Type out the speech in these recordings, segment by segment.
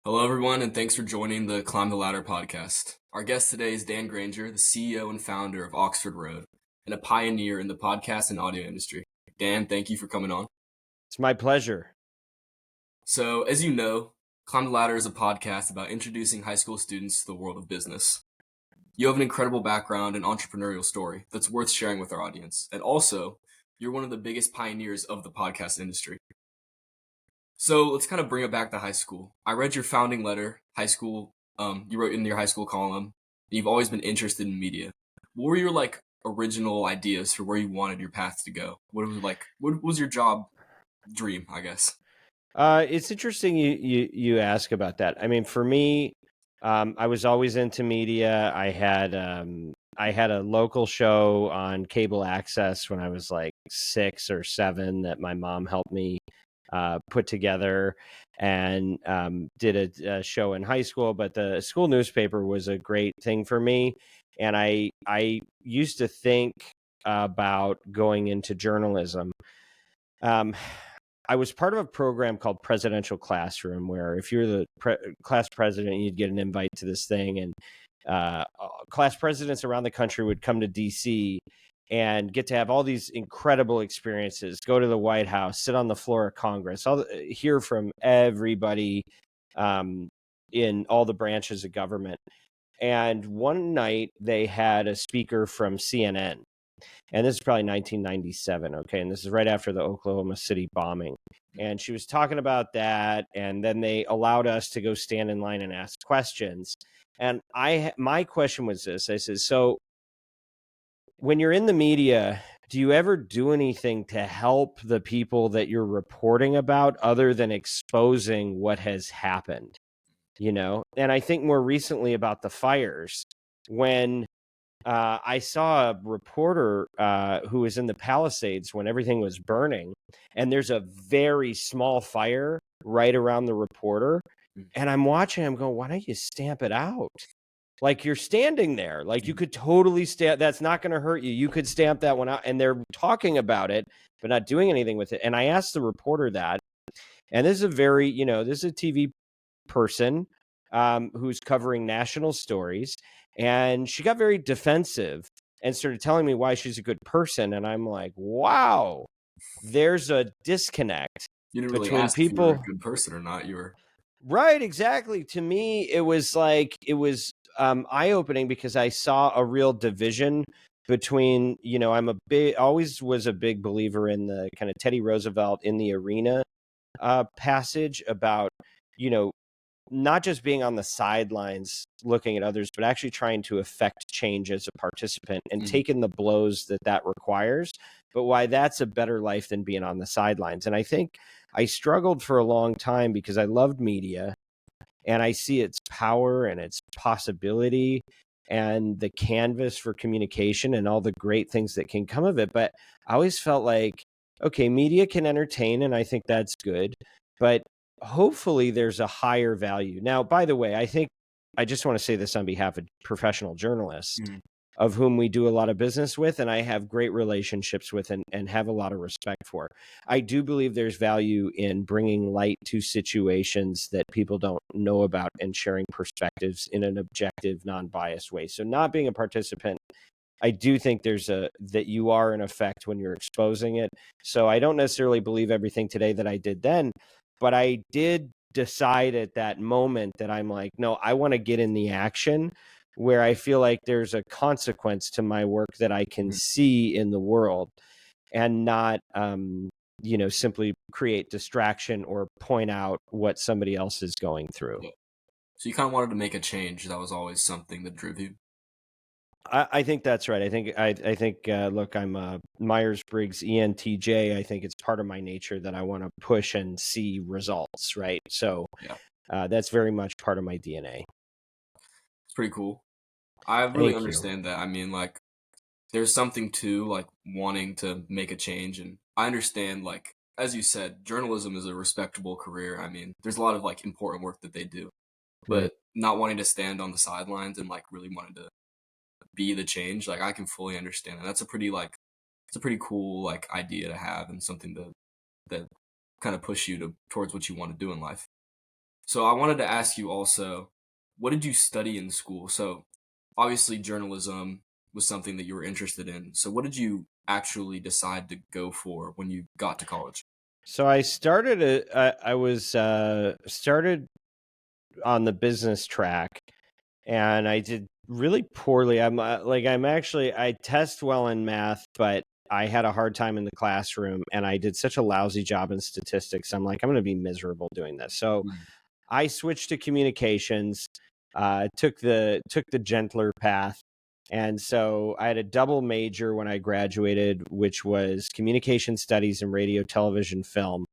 Hello, everyone, and thanks for joining the Climb the Ladder podcast. Our guest today is Dan Granger, the CEO and founder of Oxford Road, and a pioneer in the podcast and audio industry. Dan, thank you for coming on. It's my pleasure. So, as you know, Climb the Ladder is a podcast about introducing high school students to the world of business. You have an incredible background and entrepreneurial story that's worth sharing with our audience. And also, you're one of the biggest pioneers of the podcast industry. So let's kind of bring it back to high school. I read your founding letter, high school. You wrote in your high school column. You've always been interested in media. What were your original ideas for where you wanted your path to go? What was your job dream, I guess? It's interesting you ask about that. I mean, for me, I was always into media. I had a local show on cable access when I was like 6 or 7 that my mom helped me put together, and did a show in high school. But the school newspaper was a great thing for me, and I used to think about going into journalism. I was part of a program called Presidential Classroom, where if you're the class president, you'd get an invite to this thing, and class presidents around the country would come to DC and get to have all these incredible experiences, go to the White House, sit on the floor of Congress, hear from everybody in all the branches of government. And one night they had a speaker from CNN, and this is probably 1997, okay? And this is right after the Oklahoma City bombing. And she was talking about that, and then they allowed us to go stand in line and ask questions. And my question was this. I said, so when you're in the media, do you ever do anything to help the people that you're reporting about other than exposing what has happened? And I think more recently about the fires, when I saw a reporter who was in the Palisades when everything was burning, and there's a very small fire right around the reporter. And I'm watching, I'm going, why don't you stamp it out? Like, you're standing there, like you could totally stamp. That's not going to hurt you. You could stamp that one out. And they're talking about it, but not doing anything with it. And I asked the reporter that, and this is this is a TV person who's covering national stories. And she got very defensive and started telling me why she's a good person. And I'm like, wow, there's a disconnect You didn't really between ask if you were a people. good person or not. You were. Right, exactly. To me, it was eye-opening, because I saw a real division between, always was a big believer in the kind of Teddy Roosevelt in the arena passage about, you know, not just being on the sidelines looking at others, but actually trying to affect change as a participant and taking the blows that requires, but why that's a better life than being on the sidelines. And I think I struggled for a long time because I loved media, and I see its power and its possibility and the canvas for communication and all the great things that can come of it. But I always felt like, okay, media can entertain, and I think that's good, but hopefully there's a higher value. Now, by the way, I just want to say this on behalf of professional journalists, of whom we do a lot of business with, and I have great relationships with, and have a lot of respect for. I do believe there's value in bringing light to situations that people don't know about, and sharing perspectives in an objective, non-biased way. So not being a participant, I do think that you are an effect when you're exposing it. So I don't necessarily believe everything today that I did then, but I did decide at that moment that I'm like, no, I want to get in the action where I feel like there's a consequence to my work that I can see in the world, and not, simply create distraction or point out what somebody else is going through. Yeah. So you kind of wanted to make a change. That was always something that drove you. I think that's right. I think look, I'm a Myers-Briggs ENTJ. I think it's part of my nature that I want to push and see results, right? So Yeah, that's very much part of my DNA. it's pretty cool. I really Thank you. understand that. I mean, there's something to wanting to make a change, and I understand, as you said, journalism is a respectable career. I mean, there's a lot of important work that they do, Right. but not wanting to stand on the sidelines and really wanting to be the change, I can fully understand. And that's a pretty it's a pretty cool idea to have, and something that kind of push you towards what you want to do in life. So I wanted to ask you also, what did you study in school? So obviously journalism was something that you were interested in. So what did you actually decide to go for when you got to college? So I started. I was started on the business track, and I did really poorly. I test well in math, but I had a hard time in the classroom, and I did such a lousy job in statistics. I'm like, I'm going to be miserable doing this. So Mm. I switched to communications, took the gentler path. And so I had a double major when I graduated, which was communication studies and radio, television, film.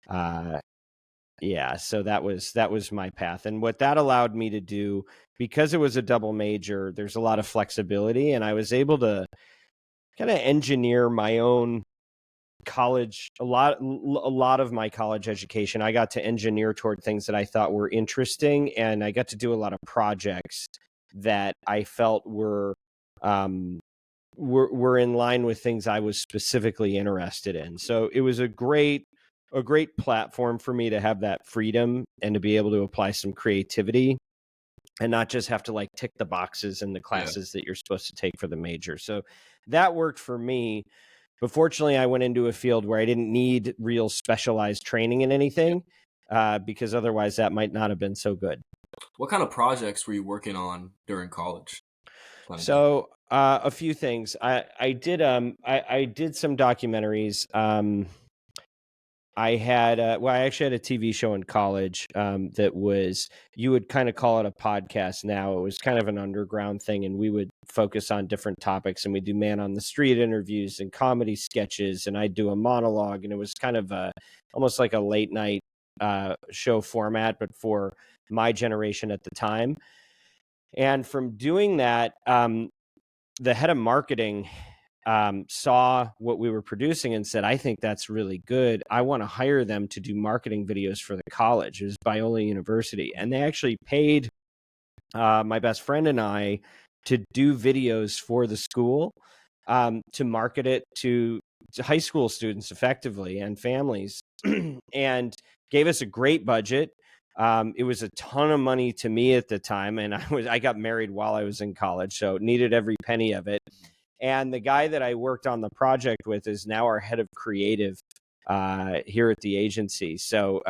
Uh, yeah, so that was my path. And what that allowed me to do, because it was a double major, there's a lot of flexibility, and I was able to kind of engineer my own college. A lot of my college education I got to engineer toward things that I thought were interesting, and I got to do a lot of projects that I felt um were in line with things I was specifically interested in. So it was a great platform for me to have that freedom and to be able to apply some creativity and not just have to like tick the boxes in the Yeah. classes that you're supposed to take for the major. So that worked for me. But fortunately, I went into a field where I didn't need real specialized training in Yeah. anything, because otherwise that might not have been so good. What kind of projects were you working on during college? Kind of thing. So a few things. I did some documentaries. I actually had a TV show in college, that was, you would kind of call it a podcast now. It was kind of an underground thing, and we would focus on different topics, and we do man on the street interviews and comedy sketches, and I'd do a monologue, and it was kind of almost like a late night show format, but for my generation at the time. And from doing that, the head of marketing saw what we were producing and said, I think that's really good. I want to hire them to do marketing videos for the college. It was Biola University. And they actually paid my best friend and I to do videos for the school, to market it to high school students effectively and families, and gave us a great budget. It was a ton of money to me at the time, and I got married while I was in college, so needed every penny of it. And the guy that I worked on the project with is now our head of creative here at the agency. So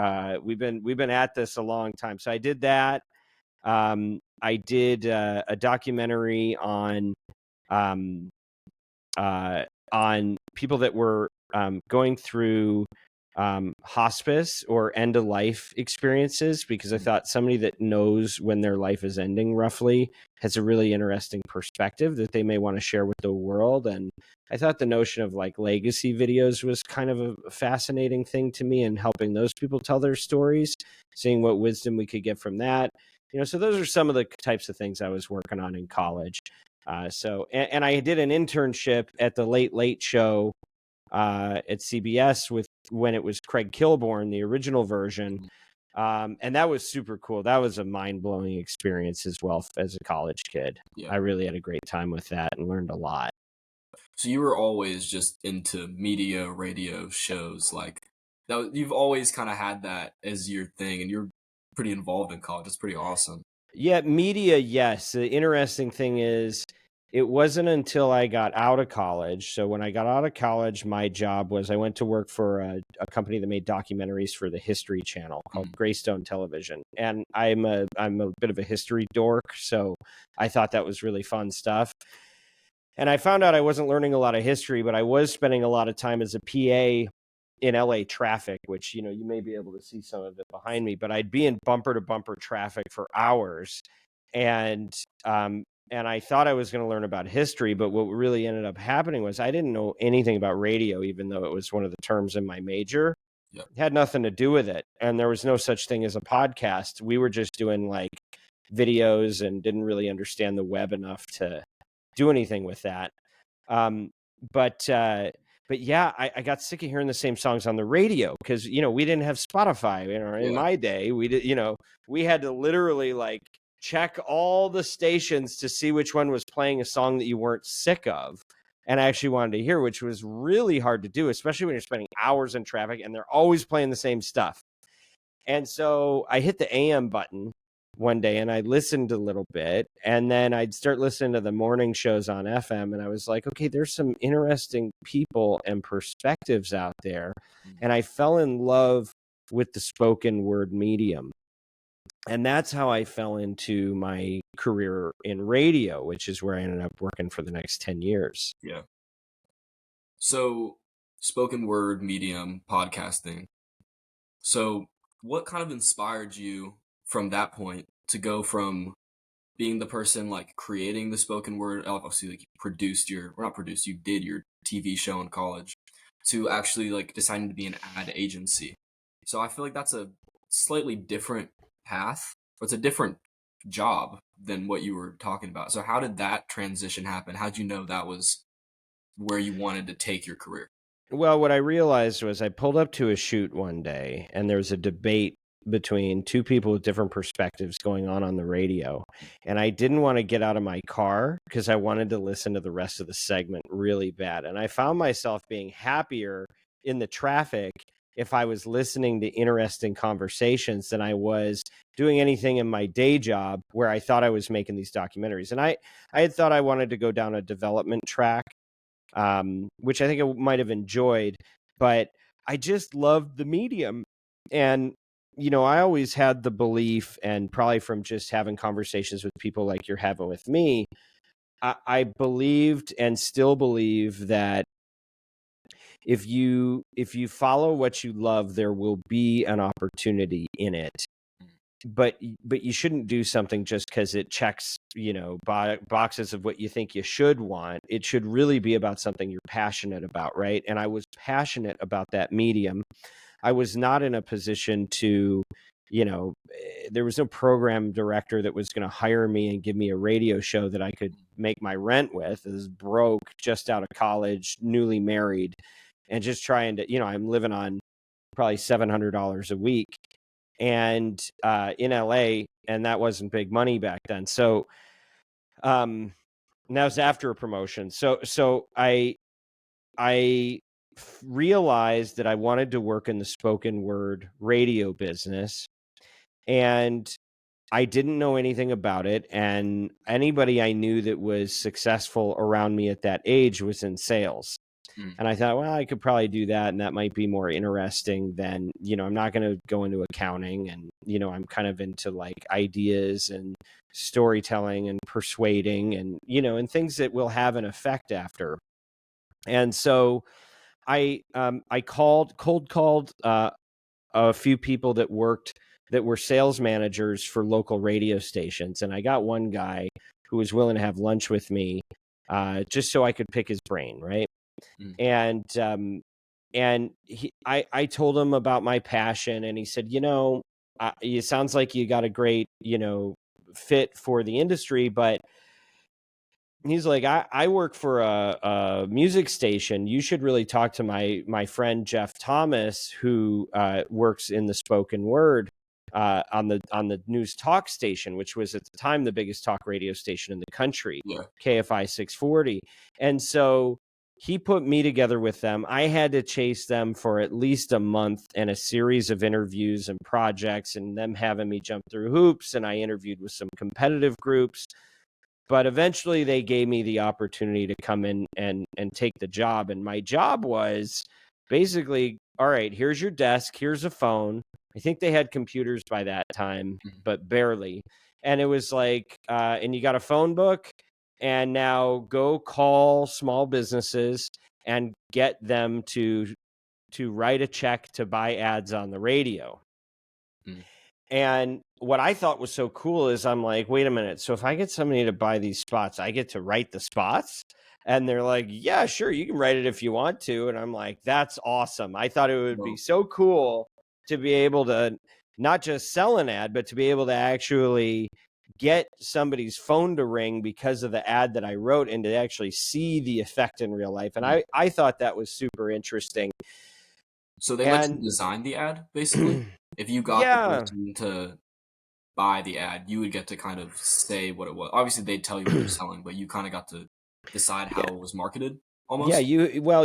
we've been at this a long time. So I did that. I did a documentary um, on people that were going through hospice or end of life experiences, because I Mm. thought somebody that knows when their life is ending roughly has a really interesting perspective that they may want to share with the world. And I thought the notion of like legacy videos was kind of a fascinating thing to me, and helping those people tell their stories, seeing what wisdom we could get from that. So those are some of the types of things I was working on in college. And I did an internship at the Late Late Show at CBS with when it was Craig Kilborn, the original version. And that was super cool. That was a mind blowing experience as well as a college kid. Yeah. I really had a great time with that and learned a lot. So you were always just into media, radio shows, like that. You've always kind of had that as your thing, and you're pretty involved in college. It's pretty awesome. Yeah, media, yes. The interesting thing is, it wasn't until I got out of college. So when I got out of college, my job was, I went to work for a company that made documentaries for the History Channel called Mm. Greystone Television. And I'm a bit of a history dork, so I thought that was really fun stuff. And I found out I wasn't learning a lot of history, but I was spending a lot of time as a PA in LA traffic, which, you may be able to see some of it behind me, but I'd be in bumper to bumper traffic for hours. And, and I thought I was going to learn about history, but what really ended up happening was I didn't know anything about radio, even though it was one of the terms in my major. Yeah. It had nothing to do with it. And there was no such thing as a podcast. We were just doing like videos and didn't really understand the web enough to do anything with that. Um, but yeah, I got sick of hearing the same songs on the radio because we didn't have Spotify. In Yeah. my day, we did. We had to literally like check all the stations to see which one was playing a song that you weren't sick of and actually wanted to hear, which was really hard to do, especially when you're spending hours in traffic and they're always playing the same stuff. And so I hit the AM button one day and I listened a little bit, and then I'd start listening to the morning shows on FM, and I was like, okay, there's some interesting people and perspectives out there. And I fell in love with the spoken word medium. And that's how I fell into my career in radio, which is where I ended up working for the next 10 years. Yeah. So, spoken word, medium, podcasting. So, what kind of inspired you from that point to go from being the person like creating the spoken word, obviously like you produced your, or not produced, you did your TV show in college, to actually like deciding to be an ad agency? So I feel like that's a slightly different path, or it's a different job than what you were talking about. So how did that transition happen? How'd you know that was where you wanted to take your career? Well, what I realized was I pulled up to a shoot one day, and there was a debate between two people with different perspectives going on the radio. And I didn't want to get out of my car because I wanted to listen to the rest of the segment really bad. And I found myself being happier in the traffic if I was listening to interesting conversations than I was doing anything in my day job where I thought I was making these documentaries. And I had thought I wanted to go down a development track, which I think I might have enjoyed, but I just loved the medium. And, you know, I always had the belief, and probably from just having conversations with people like you're having with me, I believed and still believe that if you follow what you love, there will be an opportunity in it. But you shouldn't do something just because it checks, you know, boxes of what you think you should want. It should really be about something you're passionate about, right? And I was passionate about that medium. I was not in a position to, you know, there was no program director that was going to hire me and give me a radio show that I could make my rent with. I was broke, just out of college, newly married, and just trying to, you know, I'm living on probably $700 a week, and in LA, and that wasn't big money back then. So and that was after a promotion. So I realized that I wanted to work in the spoken word radio business, and I didn't know anything about it. And anybody I knew that was successful around me at that age was in sales. And I thought, well, I could probably do that, and that might be more interesting than, you know, I'm not going to go into accounting, and, you know, I'm kind of into like ideas and storytelling and persuading and, you know, and things that will have an effect after. And so I cold called a few people that were sales managers for local radio stations, and I got one guy who was willing to have lunch with me, just so I could pick his brain, right? And I told him about my passion, and he said, you know, it sounds like you got a great, you know, fit for the industry, but he's like, I work for a music station. You should really talk to my friend Jeff Thomas, who works in the spoken word on the news talk station, which was at the time the biggest talk radio station in the country, Yeah. KFI 640. And so he put me together with them. I had to chase them for at least a month, and a series of interviews and projects, and them having me jump through hoops. And I interviewed with some competitive groups. But eventually they gave me the opportunity to come in and take the job. And my job was basically, all right, here's your desk, here's a phone. I think they had computers by that time, but barely. And it was like, and you got a phone book, and now go call small businesses and get them to write a check to buy ads on the radio. And what I thought was so cool is I'm like, wait a minute. So if I get somebody to buy these spots, I get to write the spots? And they're like, yeah, sure, you can write it if you want to. And I'm like, that's awesome. I thought it would be so cool to be able to not just sell an ad, but to be able to actually get somebody's phone to ring because of the ad that I wrote, and to actually see the effect in real life. And I thought that was super interesting. So they let you design the ad, basically? If you got the person to buy the ad, you would get to kind of say what it was. Obviously, they'd tell you what they're selling, but you kind of got to decide how it was marketed? Yeah, almost.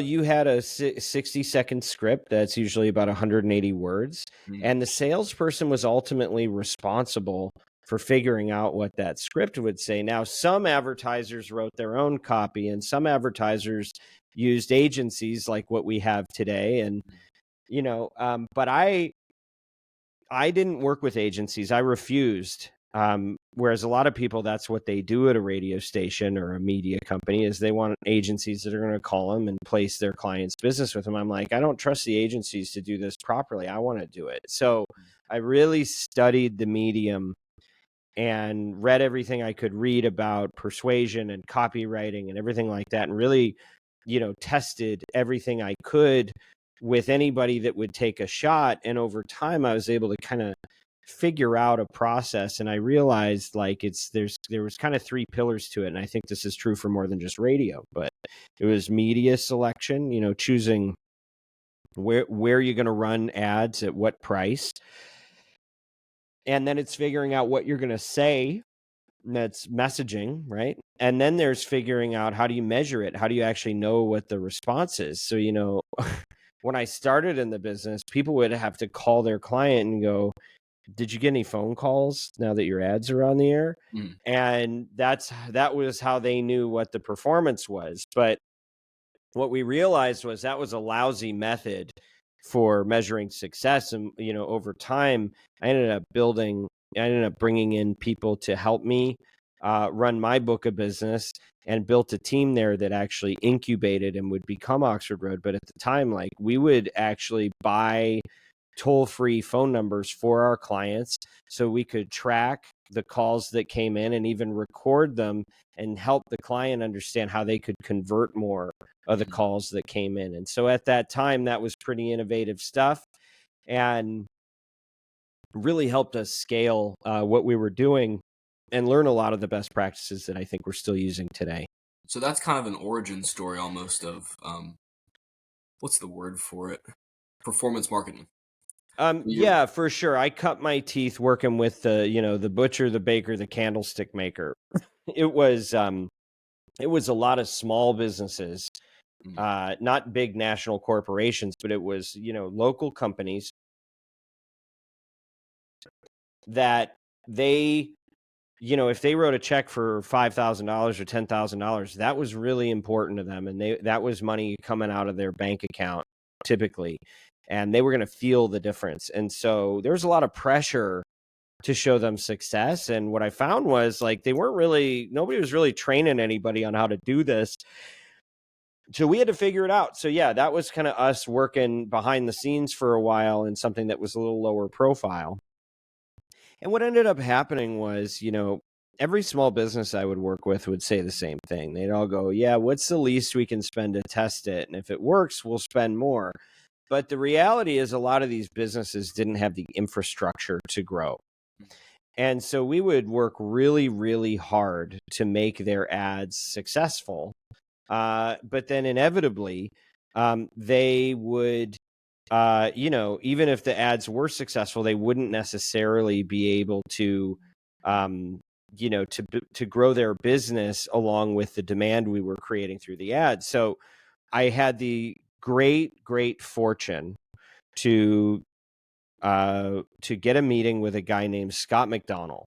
you had a 60-second script that's usually about 180 words, Mm, and the salesperson was ultimately responsible for figuring out what that script would say. Now, some advertisers wrote their own copy, and some advertisers used agencies like what we have today. And but I didn't work with agencies. I refused. Whereas a lot of people, that's what they do at a radio station or a media company, is they want agencies that are going to call them and place their clients' business with them. I'm like, I don't trust the agencies to do this properly. I want to do it. So I really studied the medium and read everything I could read about persuasion and copywriting and everything like that, and really, tested everything I could with anybody that would take a shot. And over time, I was able to kind of figure out a process, and I realized like there was kind of three pillars to it. And I think this is true for more than just radio, but it was media selection, choosing where you're going to run ads at what price, and then it's figuring out what you're going to say. That's messaging, right? And then there's figuring out, how do you measure it? How do you actually know what the response is? So, when I started in the business, people would have to call their client and go, did you get any phone calls now that your ads are on the air? mm, And that was how they knew what the performance was. But what we realized was that was a lousy method for measuring success. And over time, I ended up bringing in people to help me run my book of business, and built a team there that actually incubated and would become Oxford Road. But at the time, like, we would actually buy toll-free phone numbers for our clients so we could track the calls that came in and even record them, and help the client understand how they could convert more of the mm. calls that came in. And so at that time, that was pretty innovative stuff, and really helped us scale what we were doing and learn a lot of the best practices that I think we're still using today. So that's kind of an origin story almost of what's the word for it? Performance marketing. You Yeah, for sure. I cut my teeth working with the butcher, the baker, the candlestick maker. It was a lot of small businesses, mm, not big national corporations, but it was, local companies that they, if they wrote a check for $5,000 or $10,000, that was really important to them. And that was money coming out of their bank account typically. And they were going to feel the difference. And so there was a lot of pressure to show them success. And what I found was, like, nobody was really training anybody on how to do this. So we had to figure it out. So yeah, that was kind of us working behind the scenes for a while in something that was a little lower profile. And what ended up happening was, every small business I would work with would say the same thing. They'd all go, yeah, what's the least we can spend to test it? And if it works, we'll spend more. But the reality is, a lot of these businesses didn't have the infrastructure to grow. And so we would work really, really hard to make their ads successful. But then inevitably, they would, even if the ads were successful, they wouldn't necessarily be able to, to grow their business along with the demand we were creating through the ads. So I had the great fortune to get a meeting with a guy named Scott McDonald.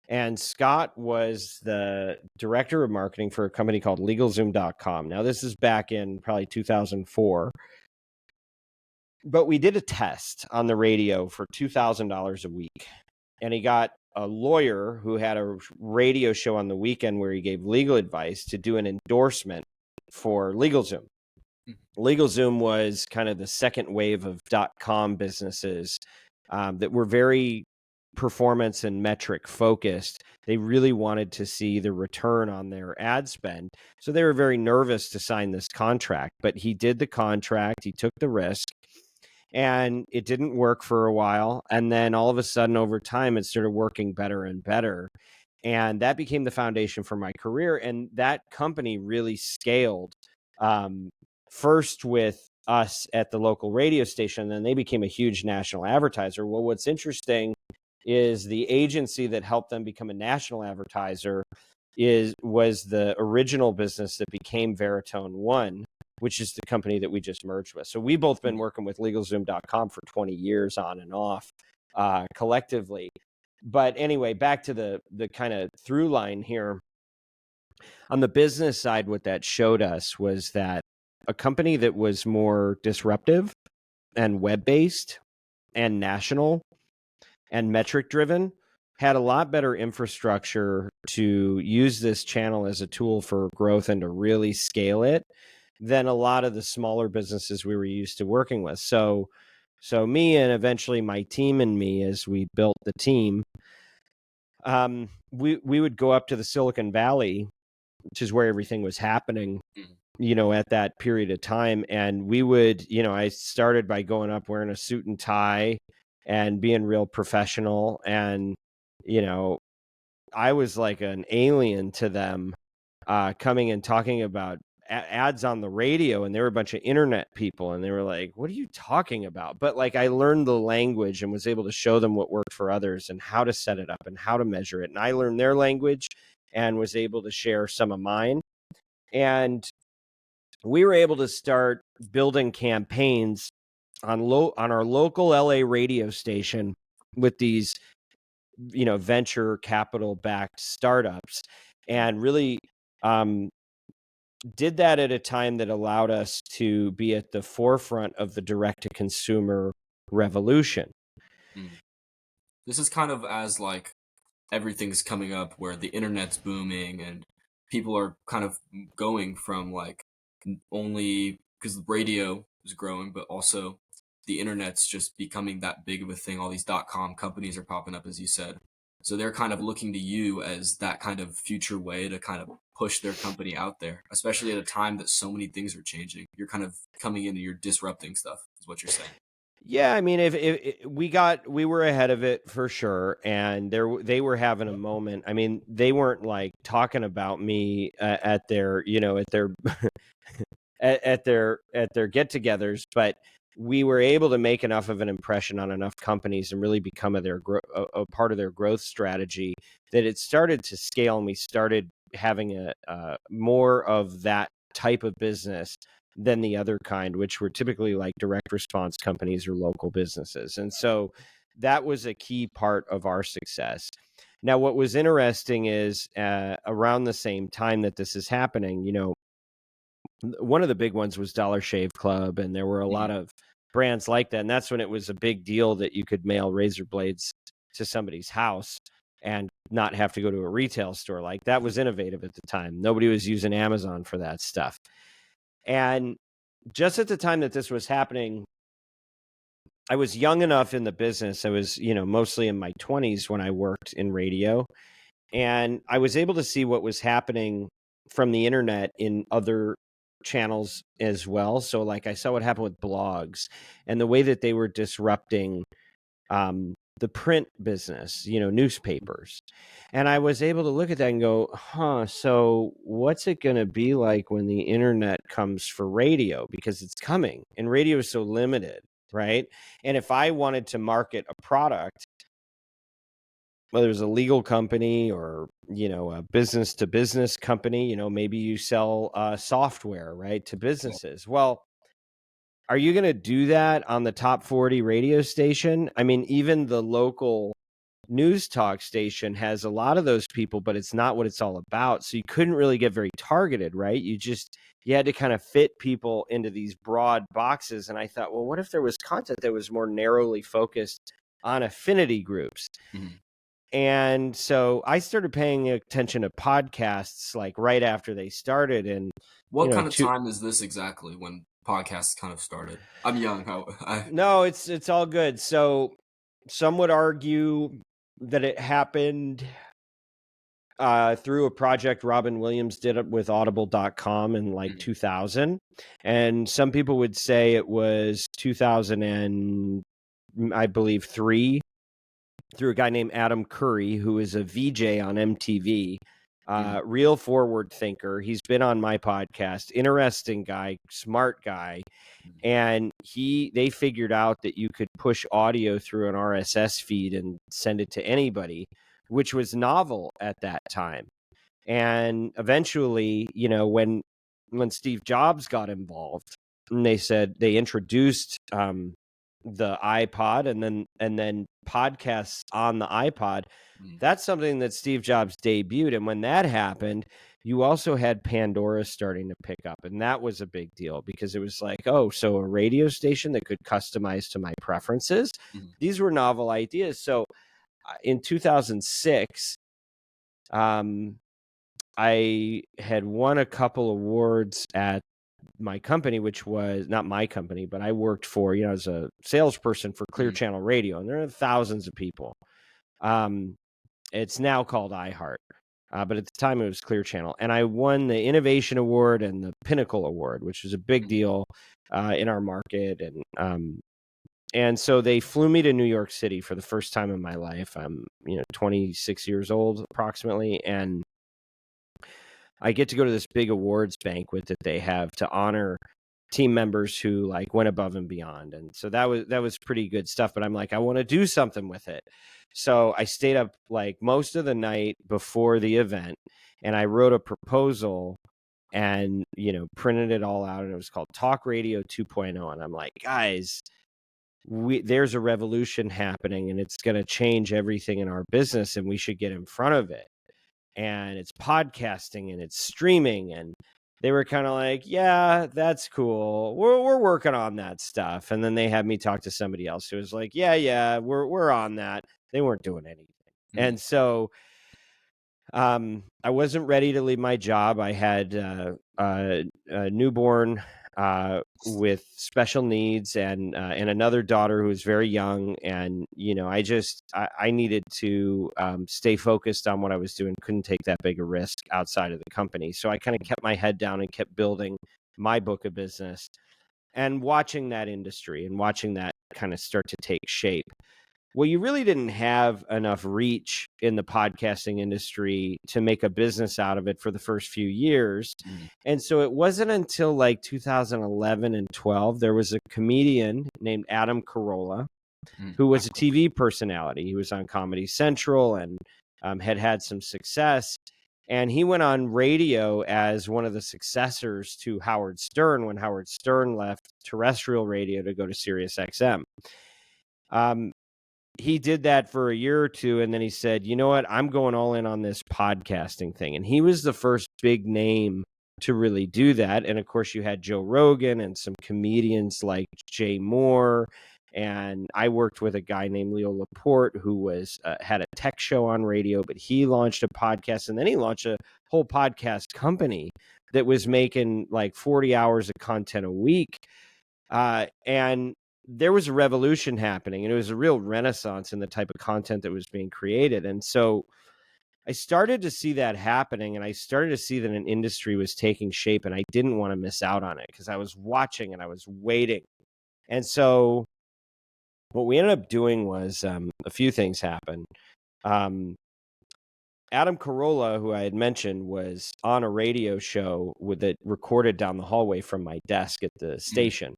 And Scott was the director of marketing for a company called LegalZoom.com. Now, this is back in probably 2004. But we did a test on the radio for $2,000 a week. And he got a lawyer who had a radio show on the weekend where he gave legal advice to do an endorsement for LegalZoom. LegalZoom was kind of the second wave of .com businesses that were very performance and metric focused. They really wanted to see the return on their ad spend. So they were very nervous to sign this contract, but he did the contract, he took the risk, and it didn't work for a while. And then all of a sudden, over time, it started working better and better. And that became the foundation for my career. And that company really scaled, first with us at the local radio station, and then they became a huge national advertiser. Well, what's interesting is the agency that helped them become a national advertiser was the original business that became Veritone One, which is the company that we just merged with. So we've both been working with LegalZoom.com for 20 years on and off collectively. But anyway, back to the kind of through line here. On the business side, what that showed us was that a company that was more disruptive and web-based and national and metric driven had a lot better infrastructure to use this channel as a tool for growth and to really scale it than a lot of the smaller businesses we were used to working with. So me and eventually my team and me, as we built the team, we would go up to the Silicon Valley, which is where everything was happening, at that period of time. And we would, I started by going up wearing a suit and tie and being real professional. And, I was like an alien to them, coming and talking about ads on the radio, and they were a bunch of internet people, and they were like, what are you talking about? But like, I learned the language and was able to show them what worked for others and how to set it up and how to measure it. And I learned their language and was able to share some of mine. And we were able to start building campaigns on our local LA radio station with these, venture capital backed startups, and really did that at a time that allowed us to be at the forefront of the direct to consumer revolution. This is kind of as like everything's coming up where the internet's booming and people are kind of going from like only because the radio is growing, but also the internet's just becoming that big of a thing. All these .com companies are popping up, as you said. So they're kind of looking to you as that kind of future way to kind of push their company out there, especially at a time that so many things are changing. You're kind of coming in and you're disrupting stuff, is what you're saying. Yeah, I mean, if we were ahead of it for sure, and they were having a moment. I mean, they weren't like talking about me at their at their get-togethers, but we were able to make enough of an impression on enough companies and really become a part of their growth strategy that it started to scale, and we started having a more of that type of business than the other kind, which were typically like direct response companies or local businesses. And so that was a key part of our success. Now, what was interesting is around the same time that this is happening, one of the big ones was Dollar Shave Club, and there were a lot of brands like that. And that's when it was a big deal that you could mail razor blades to somebody's house and not have to go to a retail store. Like, that was innovative at the time. Nobody was using Amazon for that stuff. And just at the time that this was happening, I was young enough in the business. I was, mostly in my 20s when I worked in radio. And I was able to see what was happening from the internet in other channels as well. So like, I saw what happened with blogs and the way that they were disrupting the print business, newspapers. And I was able to look at that and go, so what's it going to be like when the internet comes for radio? Because it's coming, and radio is so limited, right? And if I wanted to market a product, whether it's a legal company or, a business to business company, maybe you sell software, right, to businesses. Well, are you going to do that on the top 40 radio station? I mean, even the local news talk station has a lot of those people, but it's not what it's all about. So you couldn't really get very targeted, right? You had to kind of fit people into these broad boxes. And I thought, well, what if there was content that was more narrowly focused on affinity groups? And so I started paying attention to podcasts like right after they started. And what kind of time is this exactly when podcasts kind of started? I'm young. No, it's all good. So some would argue that it happened through a project Robin Williams did with audible.com in like 2000. And some people would say it was 2000 and I believe 3 through a guy named Adam Curry, who is a VJ on MTV. Real forward thinker. He's been on my podcast. Interesting guy, smart guy. And they figured out that you could push audio through an RSS feed and send it to anybody, which was novel at that time. And eventually, when Steve Jobs got involved, and they introduced the iPod and then podcasts on the iPod. That's something that Steve Jobs debuted. And when that happened, you also had Pandora starting to pick up. And that was a big deal because it was like, oh, so a radio station that could customize to my preferences. These were novel ideas. So in 2006, I had won a couple awards at my company, which was not my company, but I worked for, as a salesperson for Clear Channel Radio, and there are thousands of people. It's now called iHeart, but at the time it was Clear Channel, and I won the Innovation Award and the Pinnacle Award, which was a big deal in our market, and so they flew me to New York City for the first time in my life. I'm 26 years old approximately, and I get to go to this big awards banquet that they have to honor team members who like went above and beyond. And so that was pretty good stuff, but I'm like, I want to do something with it. So I stayed up like most of the night before the event, and I wrote a proposal and, printed it all out, and it was called Talk Radio 2.0. And I'm like, guys, there's a revolution happening, and it's going to change everything in our business, and we should get in front of it. And it's podcasting and it's streaming. And they were kind of like, yeah, that's cool. We're working on that stuff. And then they had me talk to somebody else who was like, yeah, we're on that. They weren't doing anything. And so I wasn't ready to leave my job. I had a newborn with special needs and another daughter who was very young. And, I needed to stay focused on what I was doing. Couldn't take that big a risk outside of the company. So I kind of kept my head down and kept building my book of business and watching that industry and watching that kind of start to take shape. Well, you really didn't have enough reach in the podcasting industry to make a business out of it for the first few years. And so it wasn't until like 2011 and 12, there was a comedian named Adam Carolla, who was a TV personality. He was on Comedy Central and had some success. And he went on radio as one of the successors to Howard Stern when Howard Stern left terrestrial radio to go to Sirius XM. He did that for a year or two, and then he said, you know what, I'm going all in on this podcasting thing. And he was the first big name to really do that. And of course, you had Joe Rogan and some comedians like Jay Moore. And I worked with a guy named Leo Laporte who was had a tech show on radio, but he launched a podcast, and then he launched a whole podcast company that was making like 40 hours of content a week. And there was a revolution happening, and it was a real renaissance in the type of content that was being created. And so I started to see that happening, and I started to see that an industry was taking shape, and I didn't want to miss out on it because I was watching and I was waiting. And so what we ended up doing was a few things happened. Adam Carolla, who I had mentioned, was on a radio show that recorded down the hallway from my desk at the station.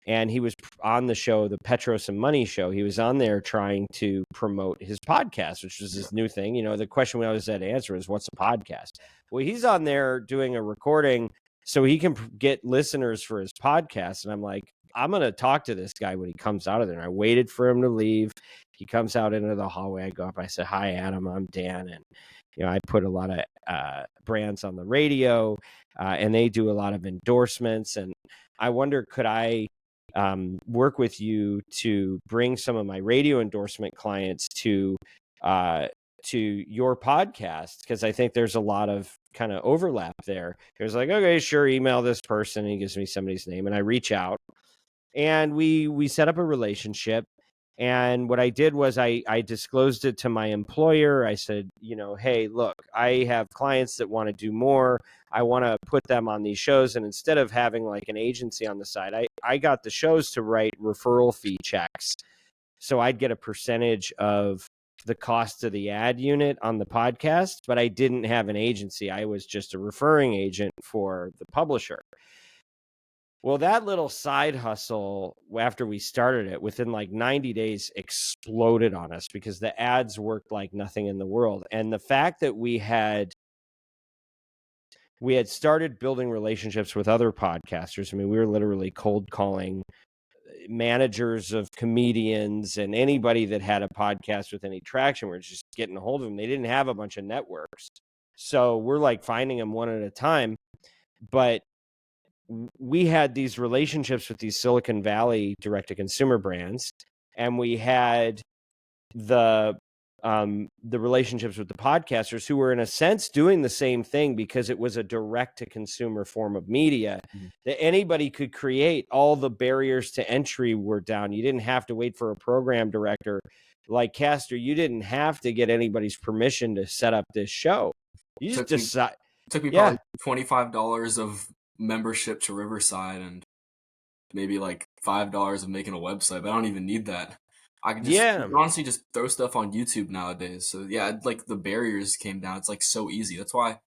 And he was on the show, the Petros and Money show. He was on there trying to promote his podcast, which was this new thing. The question we always had to answer is, what's a podcast? Well, he's on there doing a recording so he can get listeners for his podcast. And I'm like, I'm going to talk to this guy when he comes out of there. And I waited for him to leave. He comes out into the hallway. I go up. I said, hi, Adam, I'm Dan. And, I put a lot of brands on the radio, and they do a lot of endorsements. And I wonder, could I work with you to bring some of my radio endorsement clients to your podcast? Because I think there's a lot of kind of overlap there. He was like, okay, sure, email this person. And he gives me somebody's name, and I reach out, and we set up a relationship. And what I did was I disclosed it to my employer. I said, hey, look, I have clients that want to do more. I want to put them on these shows. And instead of having like an agency on the side, I got the shows to write referral fee checks. So I'd get a percentage of the cost of the ad unit on the podcast, but I didn't have an agency. I was just a referring agent for the publisher. Well, that little side hustle, after we started it, within like 90 days exploded on us because the ads worked like nothing in the world. And the fact that we had we had started building relationships with other podcasters. I mean, we were literally cold calling managers of comedians and anybody that had a podcast with any traction. We're just getting a hold of them. They didn't have a bunch of networks. So we're like finding them one at a time. But we had these relationships with these Silicon Valley direct-to-consumer brands, and we had the relationships with the podcasters who were in a sense doing the same thing because it was a direct-to-consumer form of media that anybody could create. All the barriers to entry were down. You didn't have to wait for a program director like Castor. You didn't have to get anybody's permission to set up this show. You just decide. Took me probably $25 of membership to Riverside and maybe like $5 of making a website, but I don't even need that. I can just honestly just throw stuff on YouTube nowadays. So yeah, like the barriers came down. It's like so easy. That's why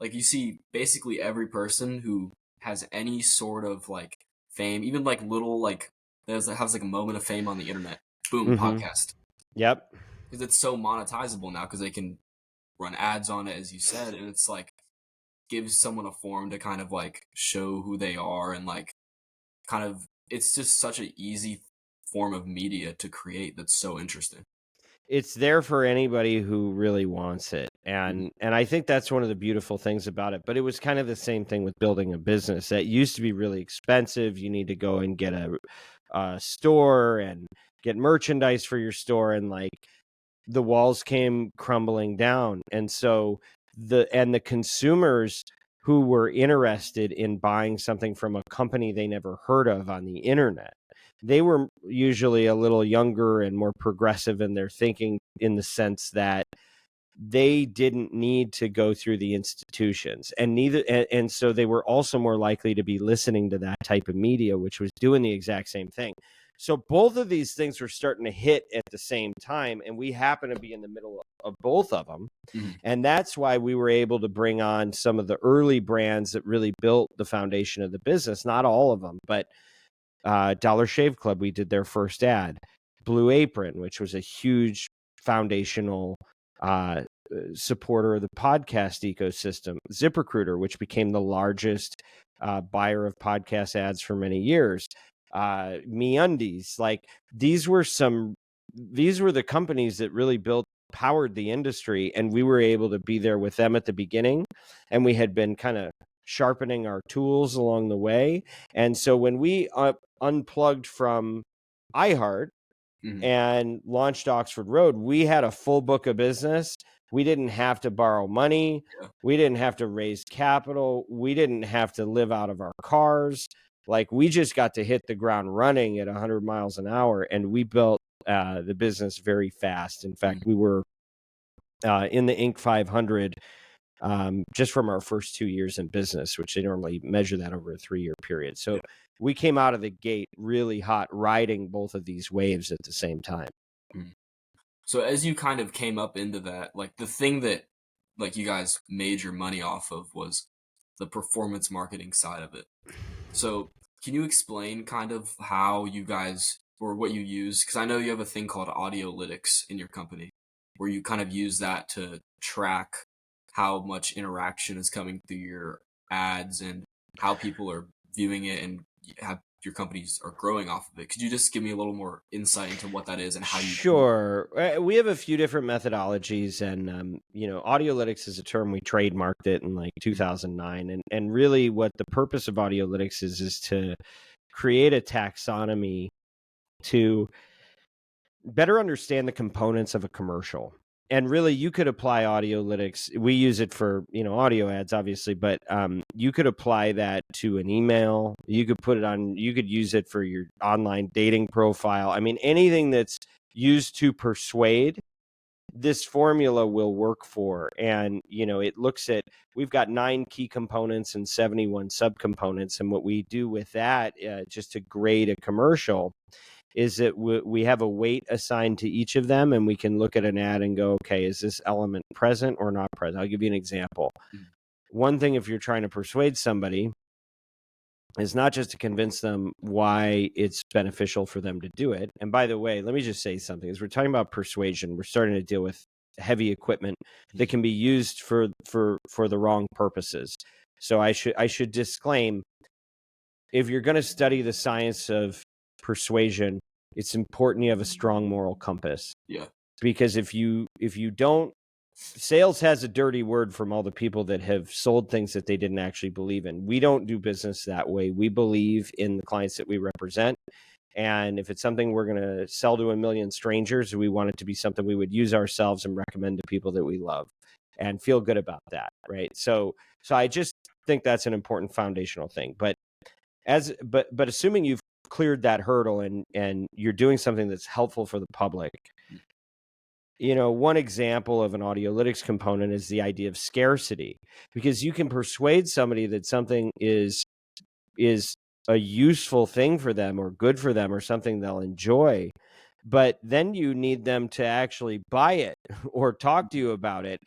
like you see basically every person who has any sort of like fame, even like little like has like a moment of fame on the internet. Boom, podcast. Yep. Because it's so monetizable now because they can run ads on it, as you said, and it's like gives someone a forum to kind of like show who they are and like kind of it's just such an easy form of media to create that's so interesting. It's there for anybody who really wants it. And I think that's one of the beautiful things about it. But it was kind of the same thing with building a business. That used to be really expensive. You need to go and get a store and get merchandise for your store, and like the walls came crumbling down. And so the consumers who were interested in buying something from a company they never heard of on the internet, they were usually a little younger and more progressive in their thinking, in the sense that they didn't need to go through the institutions, and so they were also more likely to be listening to that type of media, which was doing the exact same thing. So both of these things were starting to hit at the same time, and we happen to be in the middle of both of them. And that's why we were able to bring on some of the early brands that really built the foundation of the business. Not all of them, but Dollar Shave Club, we did their first ad. Blue Apron, which was a huge foundational supporter of the podcast ecosystem. ZipRecruiter, which became the largest buyer of podcast ads for many years. MeUndies, like these were the companies that really powered the industry, and we were able to be there with them at the beginning, and we had been kind of sharpening our tools along the way. And so when we unplugged from iHeart and launched Oxford Road, we had a full book of business. We didn't have to borrow money. We didn't have to raise capital. We didn't have to live out of our cars. Like, we just got to hit the ground running at 100 miles an hour, and we built the business very fast. In fact, we were in the Inc. 500 just from our first 2 years in business, which they normally measure that over a 3-year period. So we came out of the gate really hot, riding both of these waves at the same time. So as you kind of came up into that, like the thing that like you guys made your money off of was the performance marketing side of it. So can you explain kind of how you guys, or what you use? Because I know you have a thing called Audiolytics in your company, where you kind of use that to track how much interaction is coming through your ads and how people are viewing it and how your companies are growing off of it. Could you just give me a little more insight into what that is and how you... Sure. We have a few different methodologies, and Audiolytics is a term. We trademarked it in like 2009, and really what the purpose of Audiolytics is to create a taxonomy to better understand the components of a commercial. And really, you could apply Audiolytics. We use it for, audio ads, obviously, but you could apply that to an email. You could use it for your online dating profile. I mean, anything that's used to persuade, this formula will work for. And, it looks at, we've got 9 key components and 71 subcomponents. And what we do with that, just to grade a commercial, is that we have a weight assigned to each of them, and we can look at an ad and go, okay, is this element present or not present? I'll give you an example. One thing, if you're trying to persuade somebody, is not just to convince them why it's beneficial for them to do it. And by the way, let me just say something. As we're talking about persuasion, we're starting to deal with heavy equipment that can be used for the wrong purposes. So I should disclaim, if you're going to study the science of persuasion, it's important you have a strong moral compass. Yeah. Because if you don't, sales has a dirty word from all the people that have sold things that they didn't actually believe in. We don't do business that way. We believe in the clients that we represent. And if it's something we're going to sell to a million strangers, we want it to be something we would use ourselves and recommend to people that we love and feel good about that. Right. So I just think that's an important foundational thing. But assuming you've cleared that hurdle and you're doing something that's helpful for the public, one example of an audiolytics component is the idea of scarcity, because you can persuade somebody that something is a useful thing for them or good for them or something they'll enjoy, but then you need them to actually buy it or talk to you about it.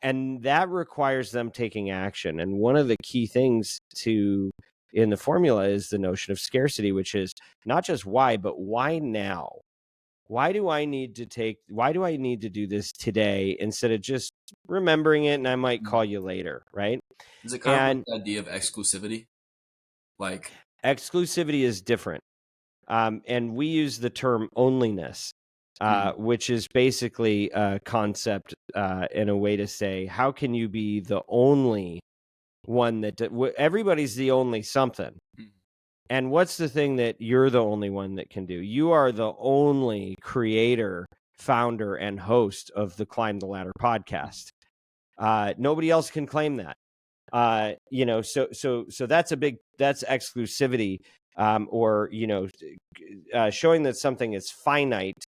And that requires them taking action. And one of the key things in the formula is the notion of scarcity, which is not just why, but why now? Why do I need to do this today instead of just remembering it and I might call you later, right? Is it kind of like And the idea of exclusivity? Like, exclusivity is different. And we use the term onlyness, which is basically a concept in a way to say, how can you be the only one that everybody's the only something? And what's the thing that you're the only one that can do? You are the only creator, founder, and host of the Climb the Ladder podcast. Nobody else can claim that. So that's that's exclusivity, or showing that something is finite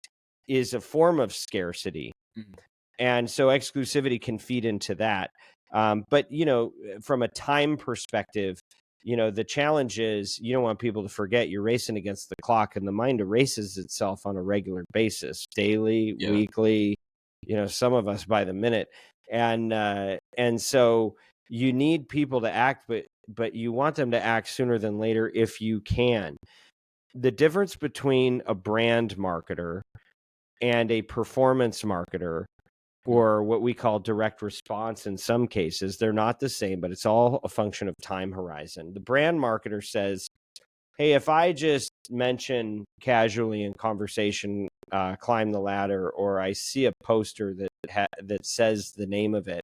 is a form of scarcity. And so exclusivity can feed into that. But from a time perspective, the challenge is you don't want people to forget you're racing against the clock, and the mind erases itself on a regular basis, daily, weekly, some of us by the minute. And so you need people to act, but you want them to act sooner than later if you can. The difference between a brand marketer and a performance marketer, or what we call direct response in some cases, they're not the same, but it's all a function of time horizon. The brand marketer says, hey, if I just mention casually in conversation, Climb the Ladder, or I see a poster that says the name of it,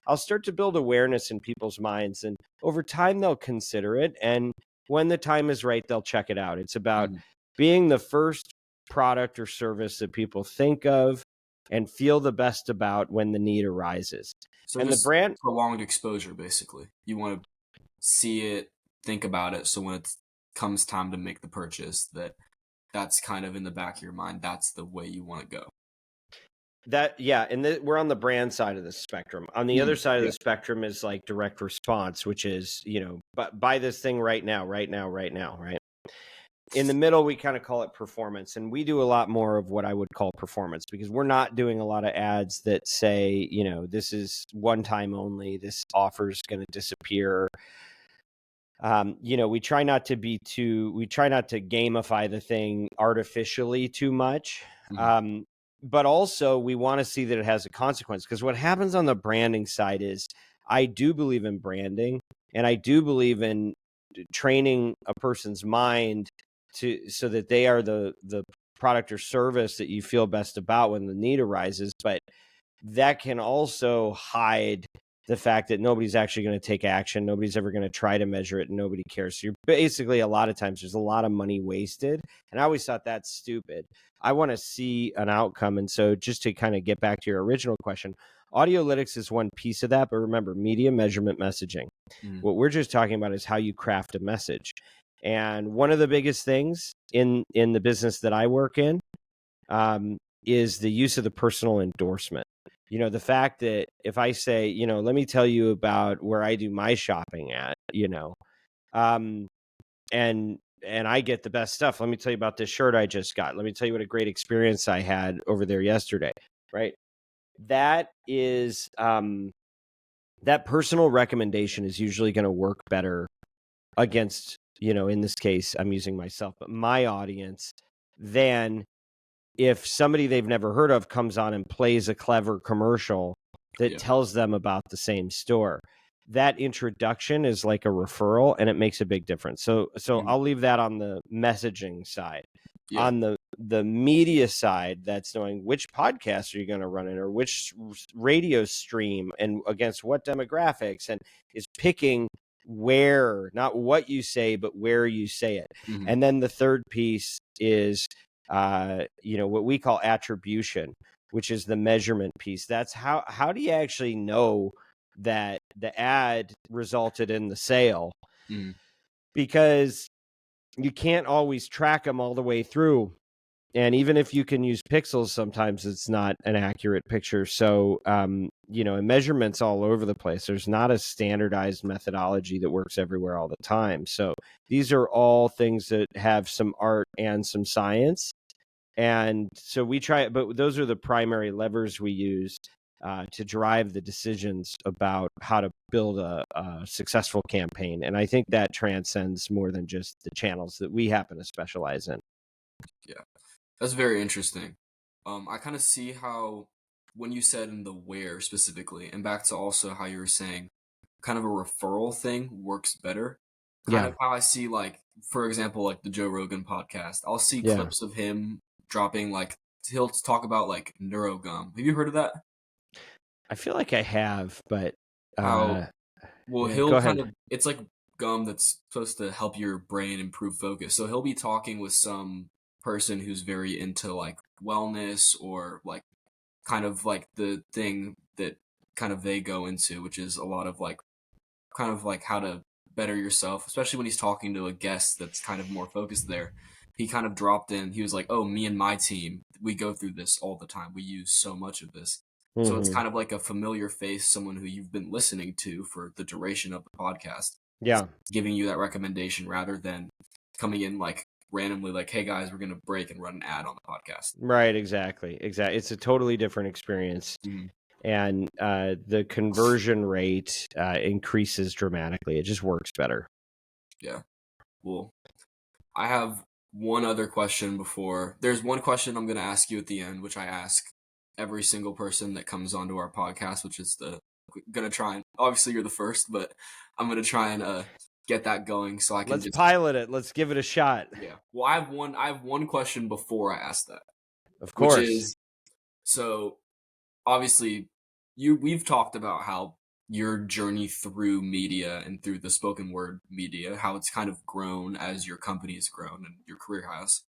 I'll start to build awareness in people's minds, and over time they'll consider it, and when the time is right, they'll check it out. It's about being the first product or service that people think of and feel the best about when the need arises. So and just the brand prolonged exposure, basically. You want to see it, think about it, so when it comes time to make the purchase, that's kind of in the back of your mind. That's the way you want to go. And we're on the brand side of the spectrum. On the other side of the spectrum is like direct response, which is, buy this thing right now, right? In the middle, we kind of call it performance, and we do a lot more of what I would call performance, because we're not doing a lot of ads that say, this is one time only, this offer is going to disappear. We try not to gamify the thing artificially too much. But also we want to see that it has a consequence, because what happens on the branding side is I do believe in branding, and I do believe in training a person's mind so that they are the product or service that you feel best about when the need arises. But that can also hide the fact that nobody's actually going to take action. Nobody's ever going to try to measure it, and nobody cares. So you're basically, a lot of times there's a lot of money wasted. And I always thought that's stupid. I want to see an outcome. And so just to kind of get back to your original question, audiolytics is one piece of that. But remember, media measurement messaging. What we're just talking about is how you craft a message. And one of the biggest things in the business that I work in is the use of the personal endorsement. The fact that if I say, let me tell you about where I do my shopping at, and I get the best stuff. Let me tell you about this shirt I just got. Let me tell you what a great experience I had over there yesterday, right? That is, that personal recommendation is usually going to work better against, in this case, I'm using myself, but my audience, than if somebody they've never heard of comes on and plays a clever commercial that tells them about the same store. that introduction is like a referral, and it makes a big difference. So I'll leave that on the messaging side. Yeah. On the media side, that's knowing which podcast are you going to run it, or which radio stream, and against what demographics, and is picking where, not what you say, but where you say it. And then the third piece is what we call attribution, which is the measurement piece. That's how do you actually know that the ad resulted in the sale? Because you can't always track them all the way through. And even if you can use pixels, sometimes it's not an accurate picture. So, and measurements all over the place. There's not a standardized methodology that works everywhere all the time. So these are all things that have some art and some science. And so we try it, but those are the primary levers we use to drive the decisions about how to build a successful campaign. And I think that transcends more than just the channels that we happen to specialize in. Yeah, that's very interesting. I kind of see how, when you said in the where specifically, and back to also how you were saying kind of a referral thing works better. Kind of how I see, like, for example, like the Joe Rogan podcast. I'll see clips of him dropping, like, he'll talk about like neurogum. Have you heard of that? I feel like I have, but How, well, yeah, go he'll kind ahead. of, it's like gum that's supposed to help your brain improve focus. So he'll be talking with some person who's very into like wellness, or like kind of like the thing that kind of they go into, which is a lot of like kind of like how to better yourself, especially when he's talking to a guest that's kind of more focused there. He kind of dropped in, he was like, "Oh, me and my team, we go through this all the time. We use so much of this." So it's kind of like a familiar face, someone who you've been listening to for the duration of the podcast, Yeah. giving you that recommendation rather than coming in like randomly, like, "Hey guys, we're going to break and run an ad on the podcast." Right. Exactly. It's a totally different experience. And the conversion rate increases dramatically. It just works better. Yeah. Well, I have one other question before. There's one question I'm going to ask you at the end, which I ask every single person that comes onto our podcast, which is going to try and, obviously you're the first, but I'm going to try and get that going so I can Let's pilot it. Let's give it a shot. Yeah. Well, I have one question before I ask that. Of Which course. is, so obviously we've talked about how your journey through media and through the spoken word media, how it's kind of grown as your company has grown and your career has.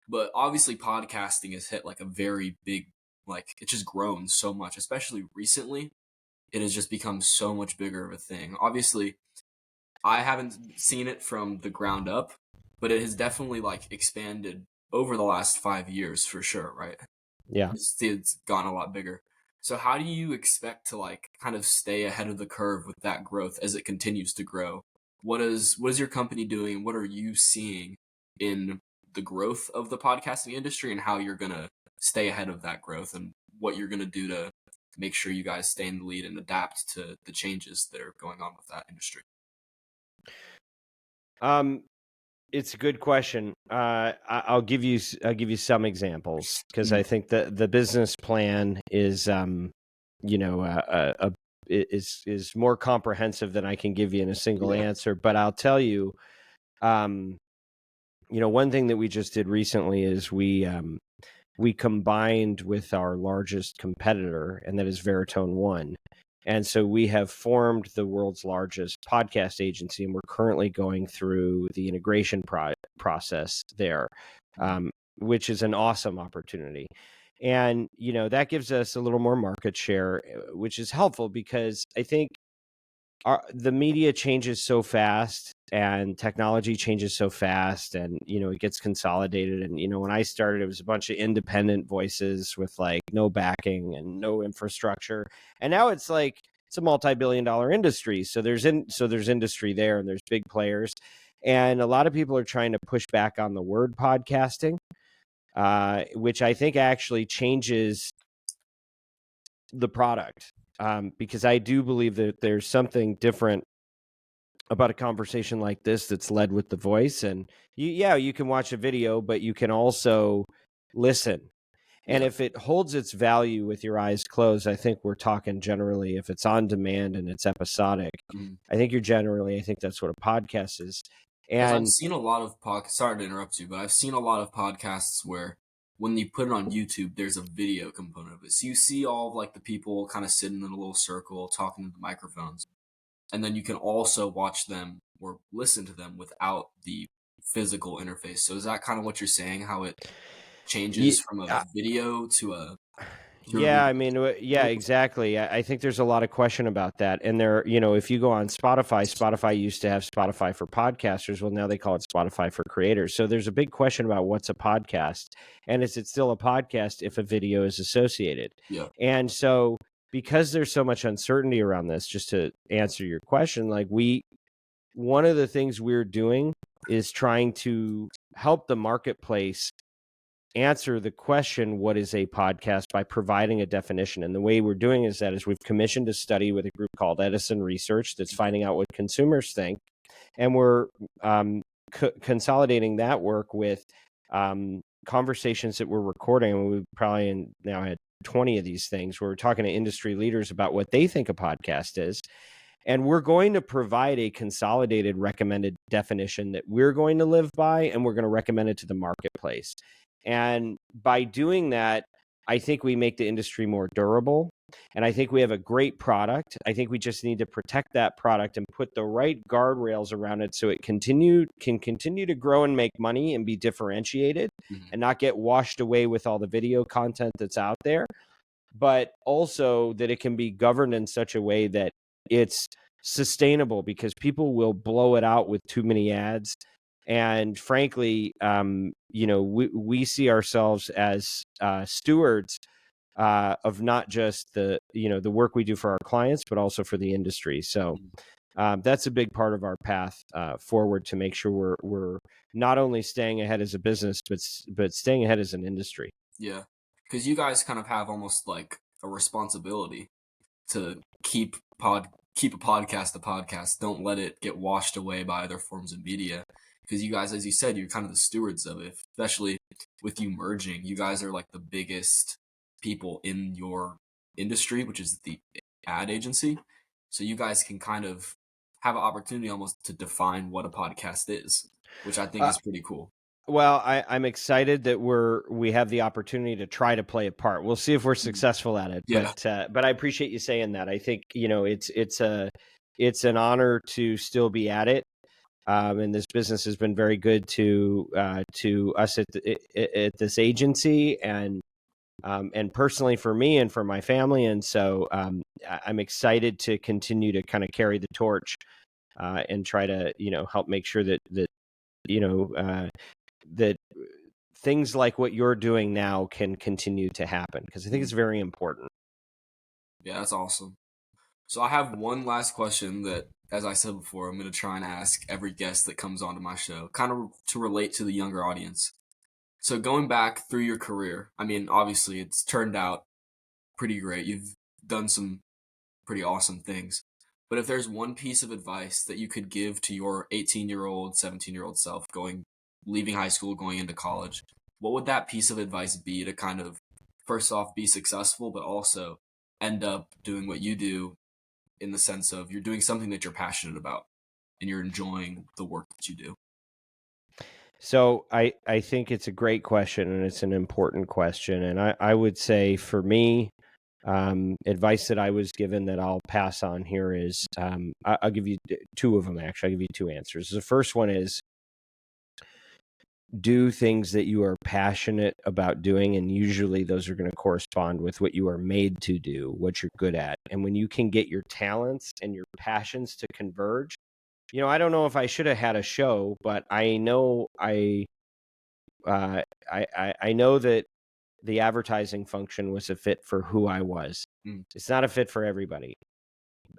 But obviously podcasting has hit like a very big, like, it's just grown so much, especially recently. It has just become so much bigger of a thing. Obviously, I haven't seen it from the ground up, but it has definitely like expanded over the last 5 years for sure, right? Yeah. It's gotten a lot bigger. So how do you expect to like kind of stay ahead of the curve with that growth as it continues to grow? What is your company doing? What are you seeing in the growth of the podcasting industry, and how you're gonna stay ahead of that growth, and what you're gonna do to make sure you guys stay in the lead and adapt to the changes that are going on with that industry? It's a good question. I'll give you some examples, because I think that the business plan is is more comprehensive than I can give you in a single answer. But I'll tell you, one thing that we just did recently is we combined with our largest competitor, and that is Veritone One. And so we have formed the world's largest podcast agency, and we're currently going through the integration process there, which is an awesome opportunity. And, that gives us a little more market share, which is helpful, because I think the media changes so fast, and technology changes so fast, and it gets consolidated. And when I started, it was a bunch of independent voices with like no backing and no infrastructure, and now it's like it's a multi-billion-dollar industry. So there's industry there, and there's big players, and a lot of people are trying to push back on the word podcasting, which I think actually changes the product. Because I do believe that there's something different about a conversation like this that's led with the voice. And you can watch a video, but you can also listen. And Yeah. if it holds its value with your eyes closed, I think we're talking generally, if it's on demand and it's episodic, Mhm. I think that's what a podcast is. Because I've And seen a lot of podcasts. Sorry to interrupt you, but I've seen a lot of podcasts where when you put it on YouTube, there's a video component of it. So you see all of like the people kind of sitting in a little circle talking to the microphones, and then you can also watch them or listen to them without the physical interface. So is that kind of what you're saying? How it changes ye- from a uh, video to a yeah, I mean, yeah, exactly. I think there's a lot of question about that. And there, if you go on Spotify, Spotify used to have Spotify for podcasters. Well, now they call it Spotify for creators. So there's a big question about what's a podcast, and is it still a podcast if a video is associated? Yeah. And so, because there's so much uncertainty around this, just to answer your question, one of the things we're doing is trying to help the marketplace answer the question, what is a podcast, by providing a definition. And the way we're doing is we've commissioned a study with a group called Edison Research that's finding out what consumers think. And we're consolidating that work with conversations that we're recording. And we've probably now had 20 of these things where we're talking to industry leaders about what they think a podcast is. And we're going to provide a consolidated recommended definition that we're going to live by, and we're going to recommend it to the marketplace. And by doing that, I think we make the industry more durable. And I think we have a great product. I think we just need to protect that product and put the right guardrails around it so it can continue to grow and make money and be differentiated Mhm. and not get washed away with all the video content that's out there, but also that it can be governed in such a way that it's sustainable, because people will blow it out with too many ads. And frankly, we see ourselves as stewards of not just the work we do for our clients, but also for the industry. So Mhm. that's a big part of our path forward, to make sure we're not only staying ahead as a business, but staying ahead as an industry. Yeah. Because you guys kind of have almost like a responsibility to keep a podcast a podcast. Don't let it get washed away by other forms of media. Because you guys, as you said, you're kind of the stewards of it. Especially with you merging, you guys are like the biggest people in your industry, which is the ad agency. So you guys can kind of have an opportunity almost to define what a podcast is, which I think Uh, is pretty cool. Well, I'm excited that we have the opportunity to try to play a part. We'll see if we're Mhm. successful at it, Yeah. but I appreciate you saying that. I think it's an honor to still be at it. And this business has been very good to us at this agency, and personally for me and for my family. And so I'm excited to continue to kind of carry the torch and try to help make sure that you know. That things like what you're doing now can continue to happen, because I think it's Mhm. very important. Yeah, that's awesome. So I have one last question that, as I said before, I'm going to try and ask every guest that comes onto my show, kind of to relate to the younger audience. So going back through your career, I mean, obviously it's turned out pretty great. You've done some pretty awesome things. But if there's one piece of advice that you could give to your 18-year-old, 17-year-old self leaving high school, going into college, what would that piece of advice be to kind of, first off, be successful, but also end up doing what you do, in the sense of you're doing something that you're passionate about and you're enjoying the work that you do? So I think it's a great question, and it's an important question. And I would say, for me, advice that I was given that I'll pass on here is, I'll give you two of them. Actually, I'll give you two answers. The first one is, do things that you are passionate about doing, and usually those are going to correspond with what you are made to do, what you're good at. And when you can get your talents and your passions to converge, I don't know if I should have had a show, but I know I know that the advertising function was a fit for who I was. Mm. It's not a fit for everybody,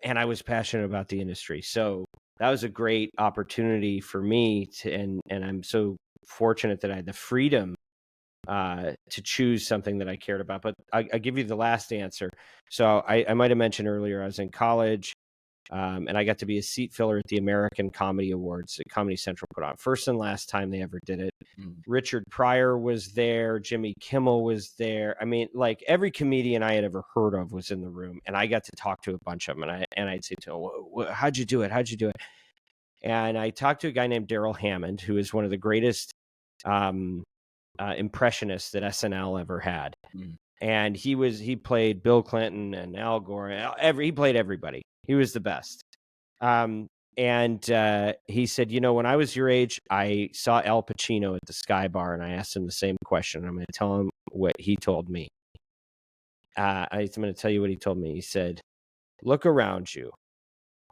and I was passionate about the industry. So that was a great opportunity for me and I'm so fortunate that I had the freedom to choose something that I cared about. But I'll give you the last answer. So I might have mentioned earlier, I was in college, and I got to be a seat filler at the American Comedy Awards that Comedy Central put on. First and last time they ever did it. Richard Pryor was there. Jimmy Kimmel was there. I mean, like every comedian I had ever heard of was in the room, and I got to talk to a bunch of them. And I'd say to them, "How'd you do it? How'd you do it?" And I talked to a guy named Daryl Hammond, who is one of the greatest impressionists that SNL ever had. And he played Bill Clinton and Al Gore. He played everybody. He was the best. And he said, when I was your age, I saw Al Pacino at the Sky Bar, and I asked him the same question. I'm going to tell him what he told me. I'm going to tell you what he told me. He said, look around you.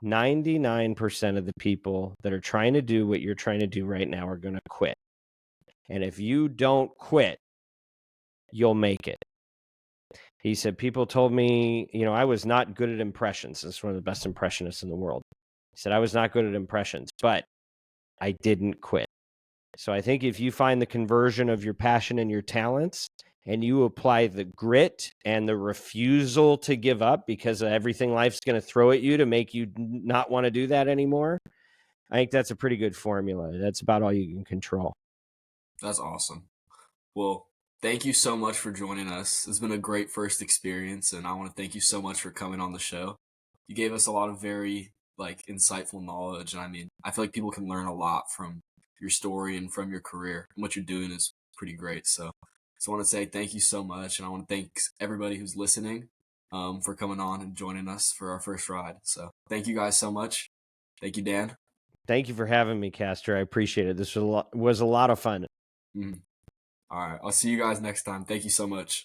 99% of the people that are trying to do what you're trying to do right now are going to quit. And if you don't quit, you'll make it. He said, people told me, I was not good at impressions. This is one of the best impressionists in the world. He said, I was not good at impressions, but I didn't quit. So I think if you find the conversion of your passion and your talents, and you apply the grit and the refusal to give up because of everything life's going to throw at you to make you not want to do that anymore, I think that's a pretty good formula. That's about all you can control. That's awesome. Well, thank you so much for joining us. It's been a great first experience, and I want to thank you so much for coming on the show. You gave us a lot of very insightful knowledge, and I mean, I feel like people can learn a lot from your story and from your career. And what you're doing is pretty great. So I want to say thank you so much, and I want to thank everybody who's listening for coming on and joining us for our first ride. So thank you guys so much. Thank you, Dan. Thank you for having me, Castor. I appreciate it. This was a lot of fun. All right. I'll see you guys next time. Thank you so much.